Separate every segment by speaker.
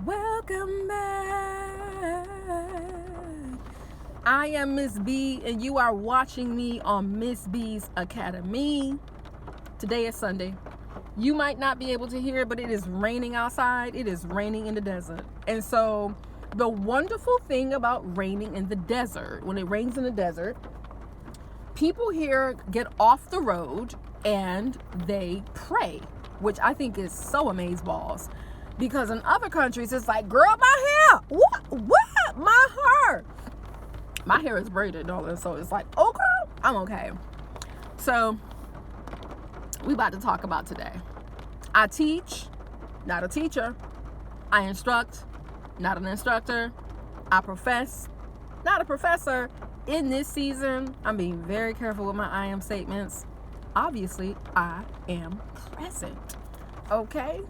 Speaker 1: Welcome back. I am Miss B, and you are watching me on Miss B's Academy. Today is Sunday. You might not be able to hear it, but it is raining outside. It is raining in the desert. And so the wonderful thing about raining in the desert, when it rains in the desert, people here get off the road and they pray, which I think is so amazeballs. Because in other countries, it's like, girl, my hair. What? My hair. My hair is braided, darling. So it's like, okay, I'm okay. So we about to talk about today. I teach, not a teacher. I instruct, not an instructor. I profess, not a professor. In this season, I'm being very careful with my I am statements. Obviously, I am present. Okay?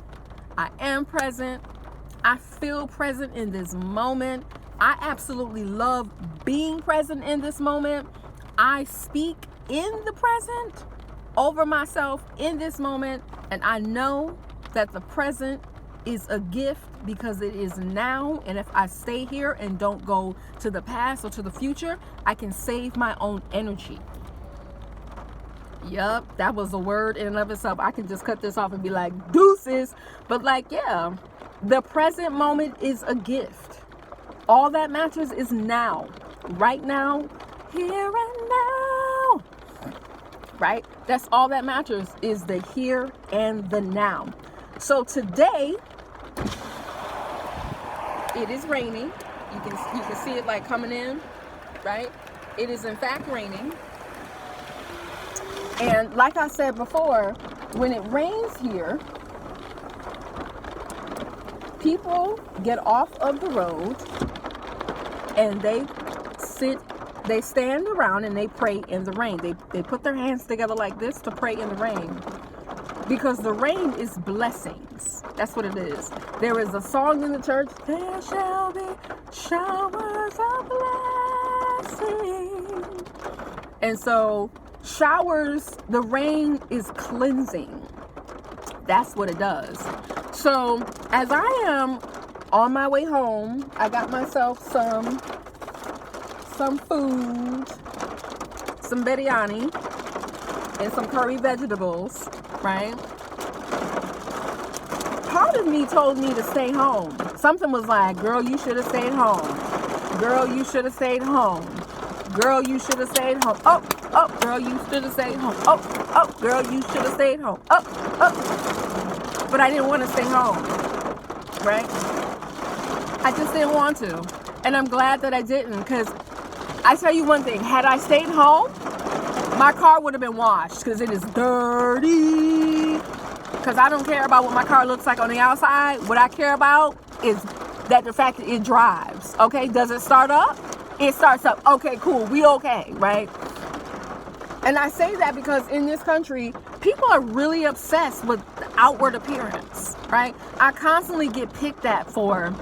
Speaker 1: I am present. I feel present in this moment. I absolutely love being present in this moment. I speak in the present over myself in this moment. And I know that the present is a gift because it is now. And if I stay here and don't go to the past or to the future, I can save my own energy. Yup, that was a word in and of itself. I can just cut this off and be like, deuces. But yeah, the present moment is a gift. All that matters is now. Right now, here and now. Right? That's all that matters is the here and the now. So today, it is raining. You can see it like coming in, right? It is in fact raining. And like I said before, when it rains here, people get off of the road and they stand around and they pray in the rain. They put their hands together like this to pray in the rain. Because the rain is blessings. That's what it is. There is a song in the church, there shall be showers of blessing. And so showers, the rain is cleansing. That's what it does. So as I am on my way home, I got myself some food, some biryani, and some curry vegetables, right? Part of me told me to stay home. Something was like, girl, you should have stayed home. Girl, you should have stayed home. Girl, you should have stayed home. Oh, girl, you should have stayed home. Oh, girl, you should have stayed home. Oh. But I didn't want to stay home, right? I just didn't want to. And I'm glad that I didn't, because I tell you one thing, had I stayed home, my car would have been washed because it is dirty. Because I don't care about what my car looks like on the outside. What I care about is that the fact that it drives, okay? Does it start up? It starts up. Okay, cool. We okay, right? And I say that because in this country, people are really obsessed with outward appearance, right? I constantly get picked at for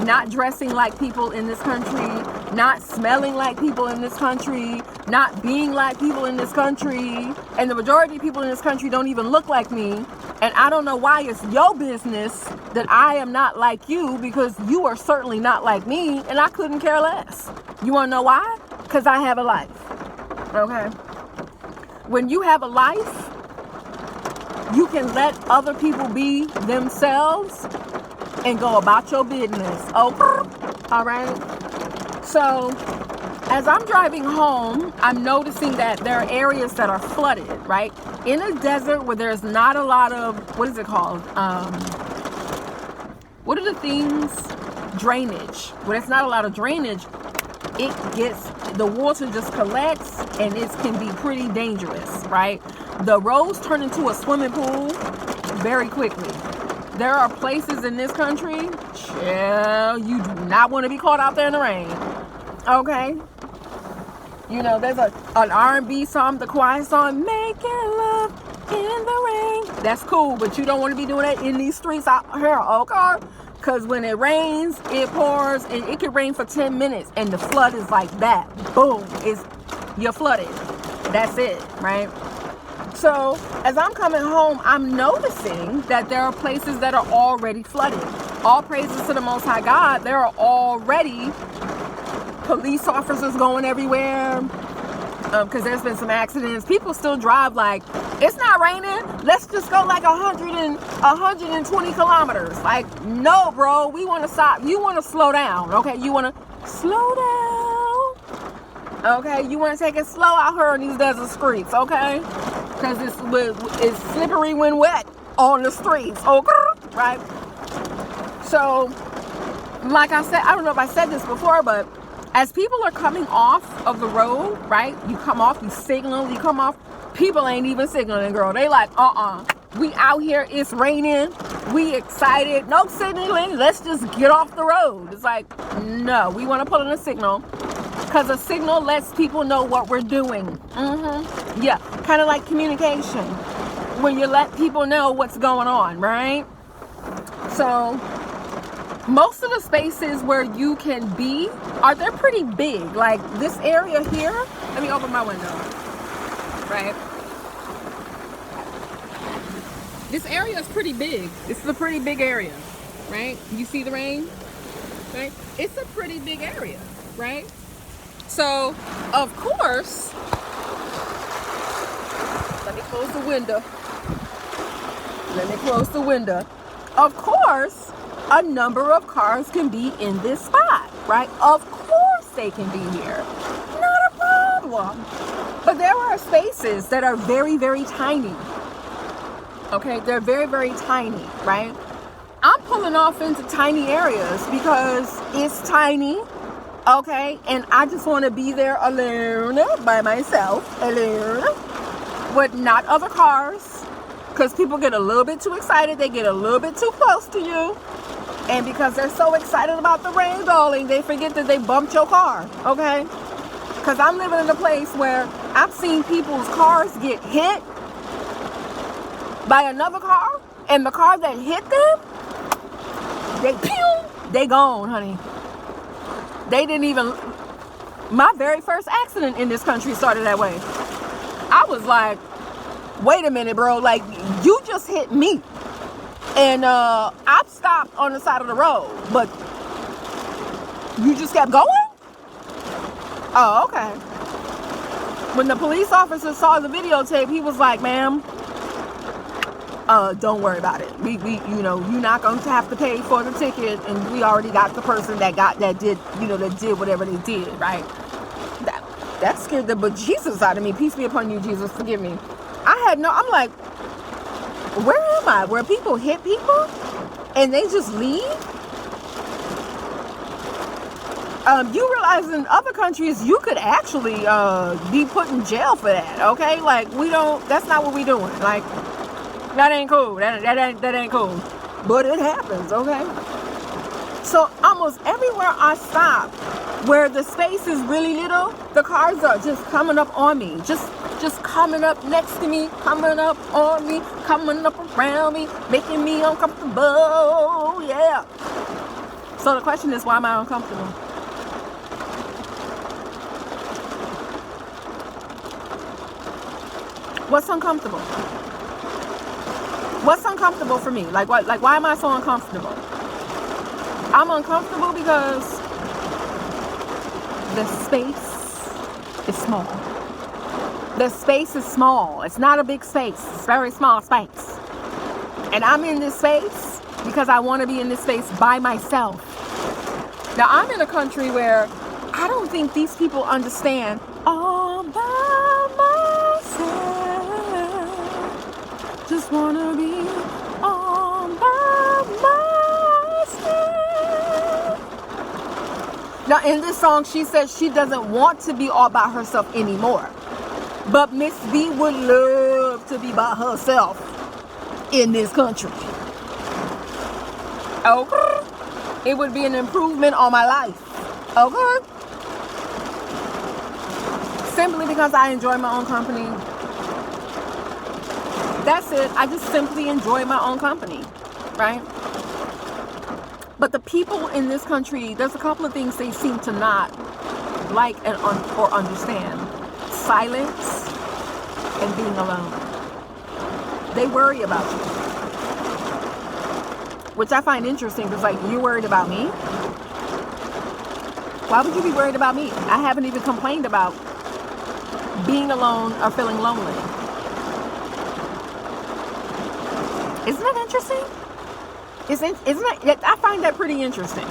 Speaker 1: not dressing like people in this country, not smelling like people in this country, not being like people in this country. And the majority of people in this country don't even look like me. And I don't know why it's your business that I am not like you, because you are certainly not like me, and I couldn't care less. You want to know why? Because I have a life, okay? When you have a life, you can let other people be themselves and go about your business. Okay? All right? So as I'm driving home, I'm noticing that there are areas that are flooded, right? In a desert where there's not a lot of, what is it called? What are the things? Drainage. Where there's not a lot of drainage, the water just collects and it can be pretty dangerous, right? The roads turn into a swimming pool very quickly. There are places in this country, you do not want to be caught out there in the rain, okay? You know, there's an R&B song, the quiet song, making love in the rain. That's cool, but you don't want to be doing that in these streets out here, okay? Because when it rains, it pours, and it can rain for 10 minutes, and the flood is like that. Boom, you're flooded. That's it, right? So as I'm coming home, I'm noticing that there are places that are already flooded. all praises to the Most High God, there are already police officers going everywhere, because there's been some accidents. People still drive like, it's not raining, let's just go like 120 kilometers. Like, no, bro, we want to stop. You want to slow down, okay? You want to slow down, okay? You want to take it slow out here in these desert streets, okay? Because it's slippery when wet on the streets, okay? Right? So, like I said, I don't know if I said this before, but as people are coming off of the road, right? You come off, you signal, you come off. People ain't even signaling, girl. They like, we out here, it's raining, we excited, no signaling, let's just get off the road. It's like, no, we want to put in a signal, because a signal lets people know what we're doing. Yeah, kind of like communication, when you let people know what's going on, right? So most of the spaces where you can be they're pretty big. Like this area here, let me open my window, right? This area is pretty big. This is a pretty big area, right? You see the rain, right? It's a pretty big area, right? So, of course, let me close the window. Of course, a number of cars can be in this spot, right? Of course they can be here. Not a problem. But there are spaces that are very, very tiny. Okay, they're very, very tiny, right? I'm pulling off into tiny areas because it's tiny, okay? And I just want to be there alone, by myself, alone, with not other cars, because people get a little bit too excited. They get a little bit too close to you. And because they're so excited about the rain, darling, they forget that they bumped your car, okay? Because I'm living in a place where I've seen people's cars get hit by another car, and the car that hit them, they gone, honey. They didn't even, my very first accident in this country started that way. I was like, wait a minute, bro, like, you just hit me. And I stopped on the side of the road, but you just kept going? Oh, okay. When the police officer saw the videotape, he was like, ma'am, don't worry about it. We you're not going to have to pay for the ticket, and we already got the person that did whatever they did, right? That scared the bejesus out of me. Peace be upon you, Jesus. Forgive me. I'm like, where am I? Where people hit people and they just leave? You realize in other countries you could actually be put in jail for that, okay? Like, that's not what we doing. Like, that ain't cool. That ain't cool. But it happens, okay? So almost everywhere I stop, where the space is really little, the cars are just coming up on me. Just coming up next to me, coming up on me, coming up around me, making me uncomfortable, yeah. So the question is, why am I uncomfortable? What's uncomfortable? What's uncomfortable for me? Like why am I so uncomfortable? I'm uncomfortable because the space is small. The space is small. It's not a big space. It's a very small space. And I'm in this space because I want to be in this space by myself. Now, I'm in a country where I don't think these people understand all by myself. Just want to be all by myself. Now, in this song, she says she doesn't want to be all by herself anymore. But Miss B would love to be by herself in this country. Okay? It would be an improvement on my life. Okay? Simply because I enjoy my own company. That's it. I just simply enjoy my own company. Right? But the people in this country, there's a couple of things they seem to not like or understand. Silence and being alone. They worry about you. which I find interesting because, like, you're worried about me? Why would you be worried about me? I haven't even complained about being alone or feeling lonely. Isn't that interesting? Isn't it? I find that pretty interesting.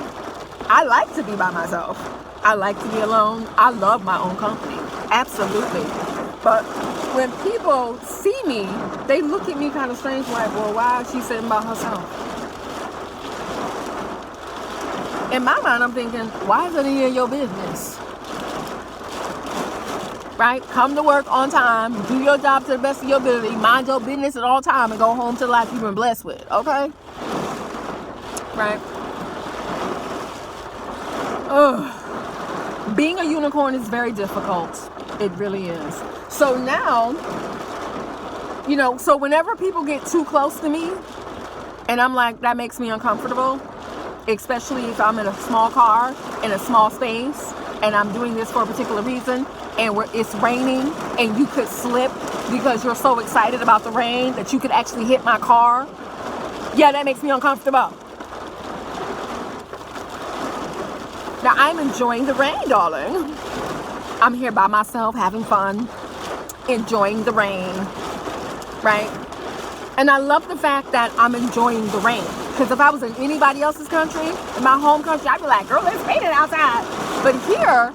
Speaker 1: I like to be by myself. I like to be alone. I love my own company. Absolutely. But when people see me, they look at me kind of strange, like, well, why is she sitting by herself? In my mind, I'm thinking, why is it any of your business? Right? Come to work on time, do your job to the best of your ability, mind your business at all time, and go home to the life you've been blessed with. Okay? Right? Ugh. Being a unicorn is very difficult. It really is. So now, so whenever people get too close to me, and I'm like, that makes me uncomfortable, especially if I'm in a small car, in a small space, and I'm doing this for a particular reason, and it's raining, and you could slip because you're so excited about the rain that you could actually hit my car. Yeah, that makes me uncomfortable. Now, I'm enjoying the rain, darling. I'm here by myself, having fun, enjoying the rain, right? And I love the fact that I'm enjoying the rain. Because if I was in anybody else's country, in my home country, I'd be like, girl, it's raining outside. But here,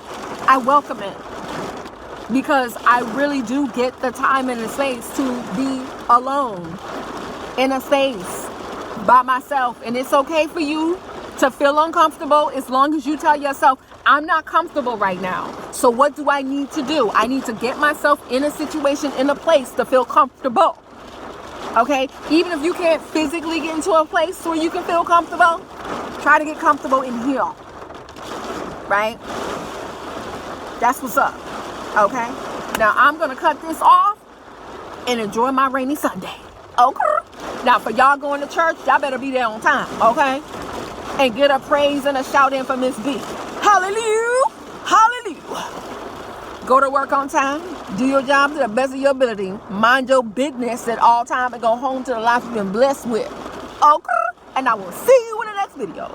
Speaker 1: I welcome it. Because I really do get the time and the space to be alone, in a space, by myself. And it's okay for you to feel uncomfortable as long as you tell yourself, I'm not comfortable right now. So what do I need to do? I need to get myself in a situation, in a place to feel comfortable. Okay? Even if you can't physically get into a place where you can feel comfortable, try to get comfortable in here. Right? That's what's up. Okay? Now I'm going to cut this off and enjoy my rainy Sunday. Okay? Now for y'all going to church, y'all better be there on time. Okay? And get a praise and a shout in for Miss B. Hallelujah. Hallelujah. Go to work on time. Do your job to the best of your ability. Mind your business at all time and go home to the life you've been blessed with. Okay? And I will see you in the next video.